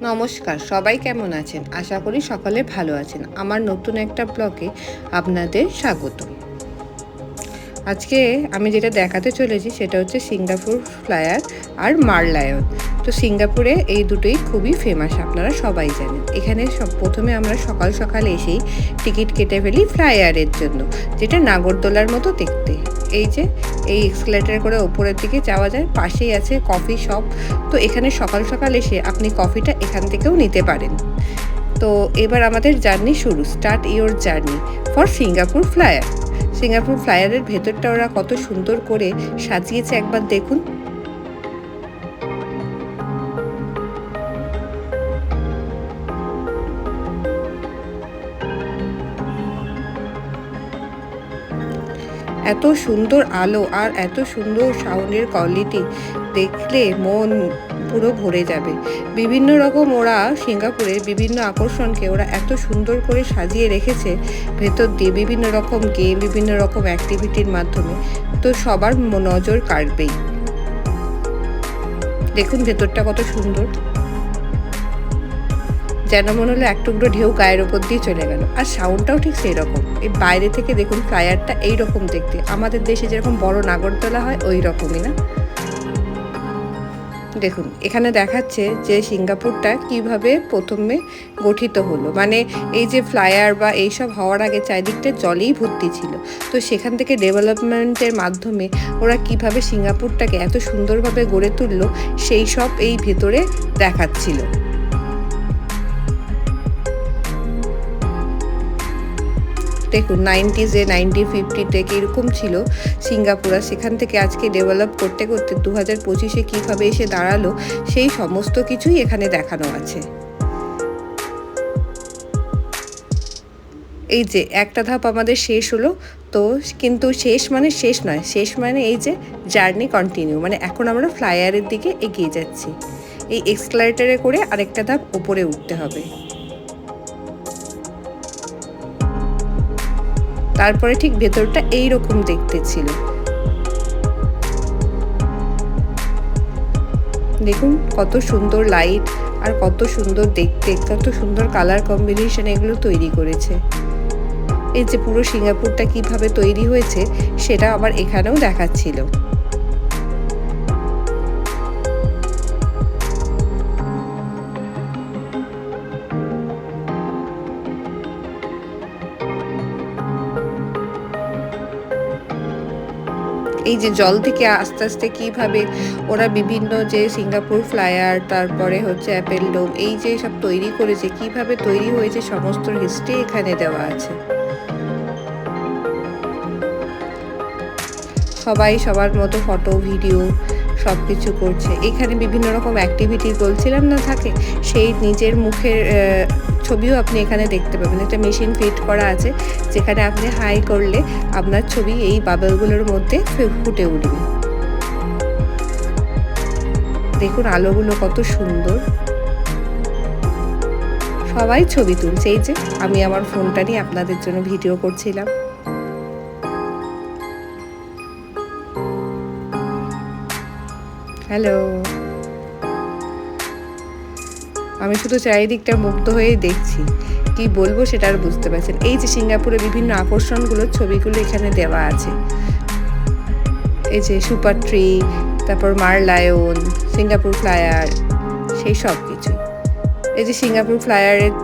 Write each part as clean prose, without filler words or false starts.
নমস্কার, সবাই কেমন আছেন? আশা করি সকলে ভালো আছেন। আমার নতুন একটা ব্লগে আপনাদের স্বাগত। আজকে আমি যেটা দেখাতে চলেছি সেটা হচ্ছে সিঙ্গাপুর ফ্লায়ার আর মারলায়ন। তো সিঙ্গাপুরে এই দুটোই খুবই ফেমাস, আপনারা সবাই জানেন। এখানে প্রথমে আমরা সকাল সকাল এসেই টিকিট কেটে ফেলি ফ্লায়ারের জন্য, যেটা নাগরদোলার মতো দেখতে। এই যে এই এক্সকেলেটর করে ওপরের দিকে যাওয়া যায়, পাশেই আছে কফি শপ। তো এখানে সকাল সকাল এসে আপনি কফিটা এখান থেকেও নিতে পারেন। তো এবার আমাদের জার্নি শুরু, start your journey for Singapore Flyer. Singapore ফ্লায়ারের ভেতরটা ওরা কত সুন্দর করে সাজিয়েছে একবার দেখুন। এত সুন্দর আলো আর এত সুন্দর সাউন্ডের কোয়ালিটি দেখলে মন পুরো ভরে যাবে। বিভিন্ন রকম ওরা সিঙ্গাপুরের বিভিন্ন আকর্ষণকে ওরা এত সুন্দর করে সাজিয়ে রেখেছে ভেতর দিয়ে, বিভিন্ন রকম গেম, বিভিন্ন রকম অ্যাক্টিভিটির মাধ্যমে। তো সবার নজর কাড়বেই। দেখুন ভেতরটা কত সুন্দর, যেন মনে হলো এক টুকরো ঢেউ গায়ের ওপর দিয়ে চলে গেল। আর সাউন্ডটাও ঠিক সেই রকম। এই বাইরে থেকে দেখুন ফ্লায়ারটা এইরকম দেখতে, আমাদের দেশে যেরকম বড় নাগরদোলা হয় ওই রকমই না। দেখুন এখানে দেখাচ্ছে যে সিঙ্গাপুরটা কিভাবে প্রথমে গঠিত হলো। মানে এই যে ফ্লায়ার বা এইসব হওয়ার আগে চারিদিকটা জলেই ভর্তি ছিল। তো সেখান থেকে ডেভেলপমেন্টের মাধ্যমে ওরা কিভাবে সিঙ্গাপুরটাকে এত সুন্দরভাবে গড়ে তুললো সেই সব এই ভেতরে দেখাচ্ছিল। দেখুন 90s-এ 1950-তে কীরকম ছিল সিঙ্গাপুর, আর সেখান থেকে আজকে ডেভেলপ করতে করতে 2025-এ কীভাবে এসে দাঁড়ালো সেই সমস্ত কিছুই এখানে দেখানো আছে। এই যে একটা ধাপ আমাদের শেষ হলো, তো কিন্তু শেষ মানে শেষ নয়, শেষ মানে এই যে জার্নি কন্টিনিউ, মানে এখন আমরা ফ্লায়ারের দিকে এগিয়ে যাচ্ছি। এই এক্সকেলেটরে করে আরেকটা ধাপ ওপরে উঠতে হবে। তারপরে ঠিক ভেতরটা এইরকম দেখতে ছিল। দেখুন কত সুন্দর লাইট আর কত সুন্দর দেখতে, কত সুন্দর কালার কম্বিনেশন এগুলো তৈরি করেছে। এই যে পুরো সিঙ্গাপুরটা কিভাবে তৈরি হয়েছে সেটা আবার এখানেও দেখাচ্ছিল। এই যে জল থেকে আস্তে আস্তে কিভাবে ওরা বিভিন্ন যে সিঙ্গাপুর ফ্লায়ার, তারপরে হচ্ছে অ্যাপেল ডোম, এই যে সব তৈরি করেছে, কিভাবে তৈরি হয়েছে সমস্ত হিস্ট্রি এখানে দেওয়া আছে। সবাই সবার মতো ফটো ভিডিও সব কিছু করছে। এখানে বিভিন্ন রকম অ্যাক্টিভিটি বলছিলাম না থাকে, সেই নিজের মুখের ছবিও আপনি এখানে দেখতে পাবেন। একটা মেশিন ফিট করা আছে যেখানে আপনি হাই করলে আপনার ছবি এই বাবলগুলোর মধ্যে ফুটে উঠবে। দেখুন আলোগুলো কত সুন্দর, সবাই ছবি তুলছে। এই যে আমি আমার ফোনটা নিয়ে আপনাদের জন্য ভিডিও করছিলাম। হ্যালো, আমি শুধু চারিদিকটা মুগ্ধ হয়েই দেখছি, কি বলবো সেটা আর বুঝতে পারছেন। এই যে সিঙ্গাপুরের বিভিন্ন আকর্ষণগুলোর ছবিগুলো এখানে দেওয়া আছে। এই যে সুপার ট্রি, তারপর মারলায়ন, সিঙ্গাপুর ফ্লায়ার, সেই সব কিছু। এই যে সিঙ্গাপুর ফ্লায়ারের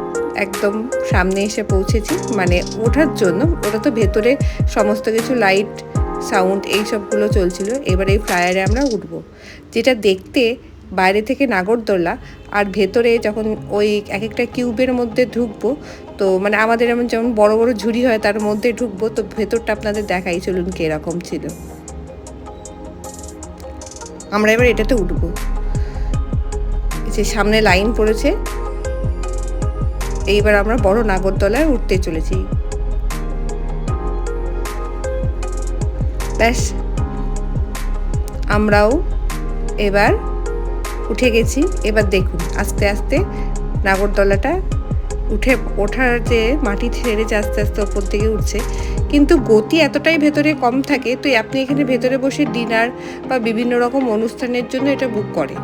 একদম সামনে এসে পৌঁছেছি, মানে ওঠার জন্য। ওটা তো ভেতরে সমস্ত কিছু লাইট, সাউন্ড এই সবগুলো চলছিল। এবার এই ফ্লায়ারে আমরা উঠবো, যেটা দেখতে বাইরে থেকে নাগরদোলা, আর ভেতরে যখন ওই এক একটা কিউবের মধ্যে ঢুকবো, তো মানে আমাদের যেমন বড় বড় ঝুড়ি হয় তার মধ্যে ঢুকবো, তো ভেতরটা আপনাদের দেখাই চলুন কীরকম ছিল। আমরা এবার এটাতে উঠবো। যে সামনে লাইন পড়েছে, এইবার আমরা বড় নাগরদোলায় উঠতে চলেছি। ব্যাস আমরাও এবার উঠে গেছি। এবার দেখুন আস্তে আস্তে নাগরদোলাটা ওঠার যে মাটি ছেড়েছে আস্তে আস্তে ওপর দিকে উঠছে, কিন্তু গতি এতটাই ভেতরে কম থাকে। তো আপনি এখানে ভেতরে বসে ডিনার বা বিভিন্ন রকম অনুষ্ঠানের জন্য এটা বুক করে।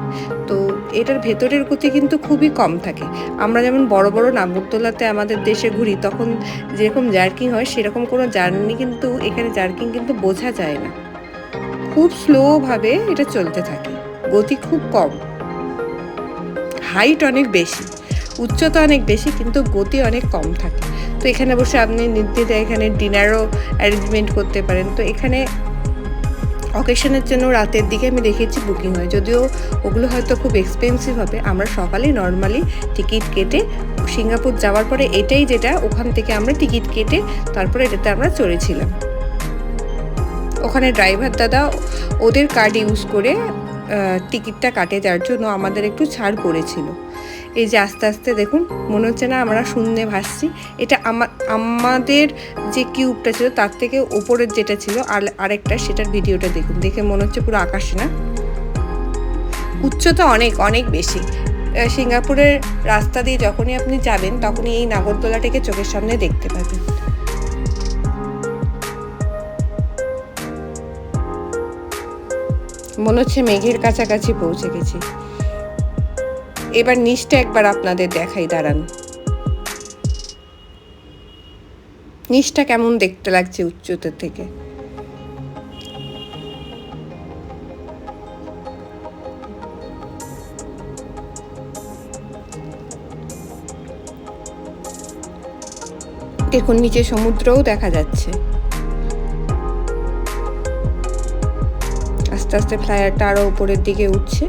তো এটার ভেতরের গতি কিন্তু খুবই কম থাকে। আমরা যেমন বড় বড় নাগরদোলাতে আমাদের দেশে ঘুরি তখন যেরকম জার্কিং হয় সেরকম কোনো জার্নি কিন্তু এখানে জার্কিং কিন্তু বোঝা যায় না। খুব স্লোভাবে এটা চলতে থাকে, গতি খুব কম, হাইট অনেক বেশি, উচ্চতা অনেক বেশি, কিন্তু গতি অনেক কম থাকে। তো এখানে বসে আপনি নির্দ্বিধায় এখানে ডিনারও অ্যারেঞ্জমেন্ট করতে পারেন। তো এখানে অকেশনের জন্য রাতের দিকে আমি দেখেছি বুকিং হয়, যদিও ওগুলো হয়তো খুব এক্সপেন্সিভ হবে। আমরা সকালেই নর্মালি টিকিট কেটে সিঙ্গাপুর যাওয়ার পরে এটাই যেটা ওখান থেকে আমরা টিকিট কেটে তারপরে এটাতে আমরা চড়েছিলাম। ওখানে ড্রাইভার দাদা ওদের কার্ড ইউজ করে টিকিটটা কাটে, যার জন্য আমাদের একটু ছাড় পড়েছিল। এই যে আস্তে আস্তে দেখুন, মনে হচ্ছে না আমরা শূন্যে ভাসছি। এটা আমাদের যে কিউবটা ছিল তার থেকে ওপরের যেটা ছিল আরেকটা, সেটার ভিডিওটা দেখুন, দেখে মনে হচ্ছে পুরো আকাশে না, উচ্চতা অনেক অনেক বেশি। সিঙ্গাপুরের রাস্তা দিয়ে যখনই আপনি যাবেন তখনই এই নাগরদোলাটাকে চোখের সামনে দেখতে পাবেন। মনে হচ্ছে মেঘের কাছাকাছি পৌঁছে গেছি। এবার নিচটা একবার আপনাদের দেখাই, দাঁড়ান। নিচটা কেমন দেখতে লাগছে উচ্চতা থেকে। দেখুন নিচে সমুদ্রও দেখা যাচ্ছে। আস্তে আস্তে ফ্লাইয়ারটা আরো উপরের দিকে উঠছে।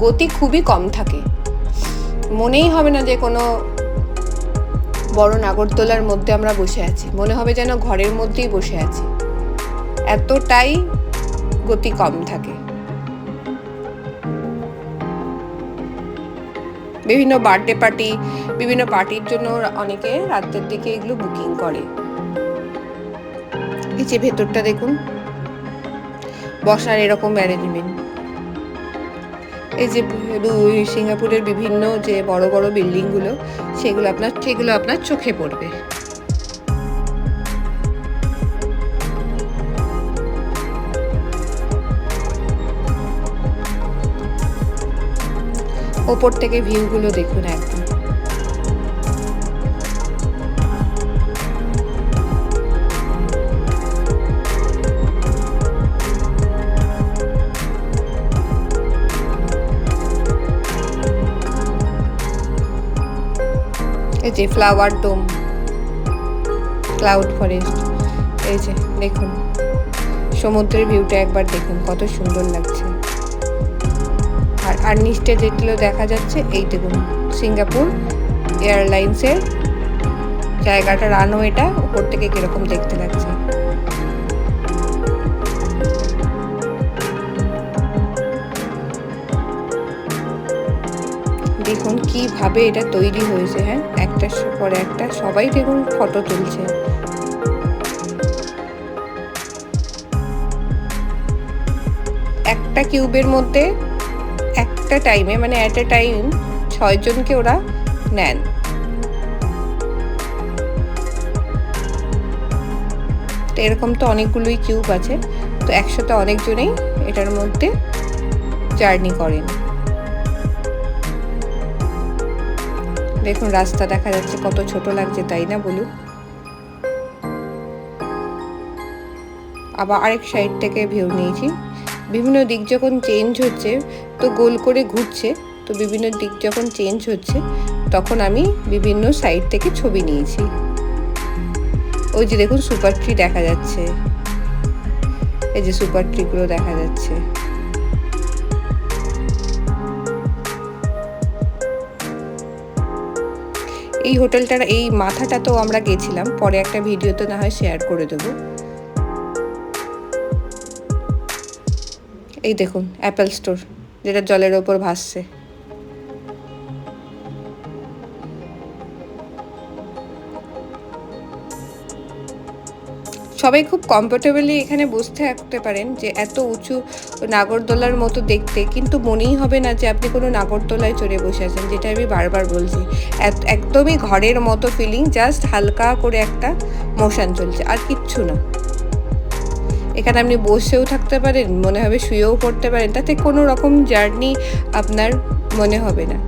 গতি খুবই কম থাকে, মনেই হবে না যে কোনো বড় নাগরদোলার মধ্যে আমরা বসে আছি, মনে হবে যেন ঘরের মধ্যেই বসে আছি, এতটাই গতি কম থাকে। বিভিন্ন বার্থডে পার্টি, বিভিন্ন পার্টির জন্য অনেকে রাতের দিকে এগুলো বুকিং করে। এই যে ভেতরটা দেখুন, বসার এরকম অ্যারেঞ্জমেন্ট। এই যে সিঙ্গাপুরের বিভিন্ন যে বড় বড় বিল্ডিংগুলো, সেগুলো আপনার চোখে পড়বে। ওপর থেকে ভিউগুলো দেখুন একদম। এই যে ফ্লাওয়ার ডোম, ক্লাউড ফরেস্ট, এই যে দেখুন সমুদ্রের ভিউটা একবার দেখুন কত সুন্দর লাগছে। আর নিচটা যেগুলো দেখা যাচ্ছে, এই দেখুন সিঙ্গাপুর এয়ারলাইন্সের জায়গাটা, রানওয়েটা উপর থেকে কিরকম দেখতে লাগছে। দেখুন কিভাবে এটা তৈরি হয়েছে। হ্যাঁ, একটার পরে একটা সবাই দেখুন ফটো তুলছে। একটা কিউবের মধ্যে একটা টাইমে, মানে অ্যাট এ টাইম 6 জনকে ওরা নেন। তো এরকম তো অনেকগুলোই কিউব আছে, তো একসাথে অনেকজনেই এটার মধ্যে জার্নি করেন। দেখুন রাস্তা দেখা যাচ্ছে, কত ছোট লাগছে তাই না বলুন। আবার আরেক সাইড থেকে ভিউ নিয়েছি। বিভিন্ন দিক যখন চেঞ্জ হচ্ছে, তো গোল করে ঘুরছে, তো বিভিন্ন দিক যখন চেঞ্জ হচ্ছে তখন আমি বিভিন্ন সাইড থেকে ছবি নিয়েছি। ওই যে দেখুন সুপার ট্রি দেখা যাচ্ছে, এই যে সুপার ট্রিগুলো দেখা যাচ্ছে। এই হোটেলটার এই মাথাটা তো আমরা গেছিলাম, পরে একটা ভিডিওতে না হয় শেয়ার করে দেবো। এই দেখুন অ্যাপেল স্টোর, যেটা জলের ওপর ভাসছে। সবাই খুব কমফোর্টেবলি এখানে বসতে থাকতে পারেন, যে এত উঁচু নাগরদোলার মতো দেখতে, কিন্তু মনেই হবে না যে আপনি কোনো নাগরদোলায় চড়ে বসে আছেন, যেটা আমি বারবার বলছি। একদমই ঘরের মতো ফিলিং, জাস্ট হালকা করে একটা মোশন চলছে, আর কিচ্ছু না। এখানে আপনি বসেও থাকতে পারেন, মনে হবে শুয়েও পড়তে পারেন, তাতে কোনো রকম জার্নি আপনার মনে হবে না,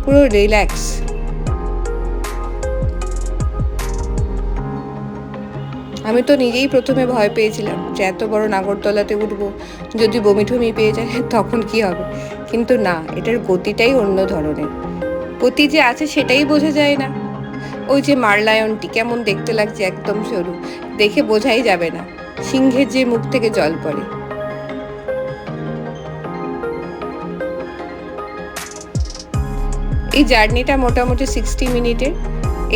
পুরো রিল্যাক্স। আমি তো নিজেই প্রথমে ভয় পেয়েছিলাম যে এত বড় নাগরতলাতে উঠবো, যদি বমি ঠমি পেয়ে যায় তখন কি হবে, কিন্তু না, এটার গতিটাই অন্য ধরনের। গতি যে আছে সেটাই বোঝা যায় না। ওই যে মারলায়নটি কেমন দেখতে লাগছে, একদম সরু, দেখে বোঝাই যাবে না, সিংহের যে মুখ থেকে জল পড়ে। এই জার্নিটা মোটামুটি 60 মিনিটের।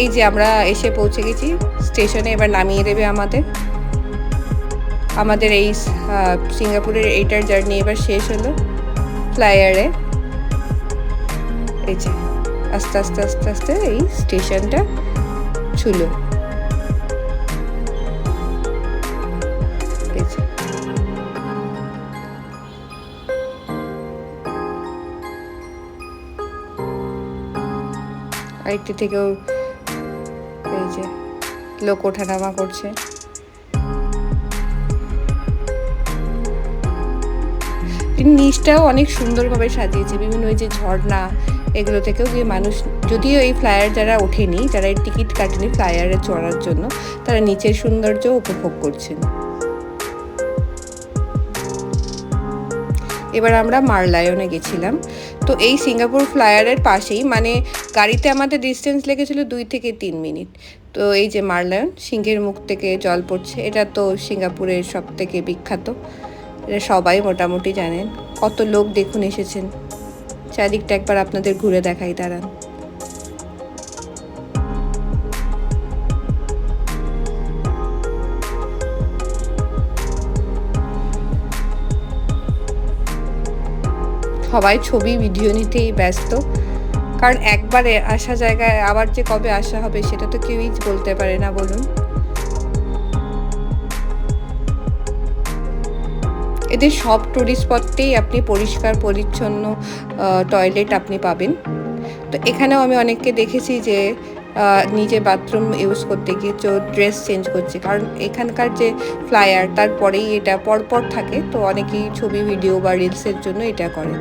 এই যে আমরা এসে পৌঁছে গেছি স্টেশনে, এবার নামিয়ে দেবে আমাদের এই সিঙ্গাপুরের এইটার জার্নি এবার শেষ হলো ফ্লাইয়ারে। এই যে আস্তে আস্তে আস্তে আস্তে এই স্টেশনটা ছিল। আরেকটি থেকেও এই যে লোক ওঠানামা করছে। নিচটাও অনেক সুন্দরভাবে সাজিয়েছে, বিভিন্ন ওই যে ঝর্ণা, এগুলো থেকেও গিয়ে মানুষ, যদিও এই ফ্লায়ার যারা ওঠেনি, যারা এই টিকিট কাটেনি ফ্লায়ারে চড়ার জন্য, তারা নিচের সৌন্দর্য উপভোগ করছেন। এবার আমরা মারলায়নে গেছিলাম। তো এই সিঙ্গাপুর ফ্লায়ারের পাশেই, মানে গাড়িতে আমাদের ডিস্টেন্স লেগেছিল 2 থেকে 3 মিনিট। তো এই যে মারলায়ন, সিংহের মুখ থেকে জল পড়ছে, এটা তো সিঙ্গাপুরের সব থেকে বিখ্যাত, এটা সবাই মোটামুটি জানেন। কত লোক দেখুন এসেছেন, চারিদিকটা একবার আপনাদের ঘুরে দেখাই, দাঁড়ান। সবাই ছবি ভিডিও নিতেই ব্যস্ত, কারণ একবারে আসা জায়গায় আবার যে কবে আসা হবে সেটা তো কেউই বলতে পারে না, বলুন। এদের সব টুরিস্ট স্পটেই আপনি পরিষ্কার পরিচ্ছন্ন টয়লেট আপনি পাবেন। তো এখানেও আমি অনেককে দেখেছি যে নিজে বাথরুম ইউজ করতে গিয়ে ড্রেস চেঞ্জ করছে, কারণ এখানকার যে ফ্লায়ার তারপরেই এটা পরপর থাকে, তো অনেকেই ছবি ভিডিও বা রিলসের জন্য এটা করে।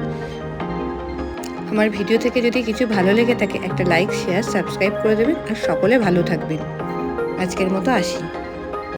আমার ভিডিও থেকে যদি কিছু ভালো লেগে থাকে একটা লাইক, শেয়ার, সাবস্ক্রাইব করে দেবেন, আর সকলে ভালো থাকবেন। আজকের মতো আসি।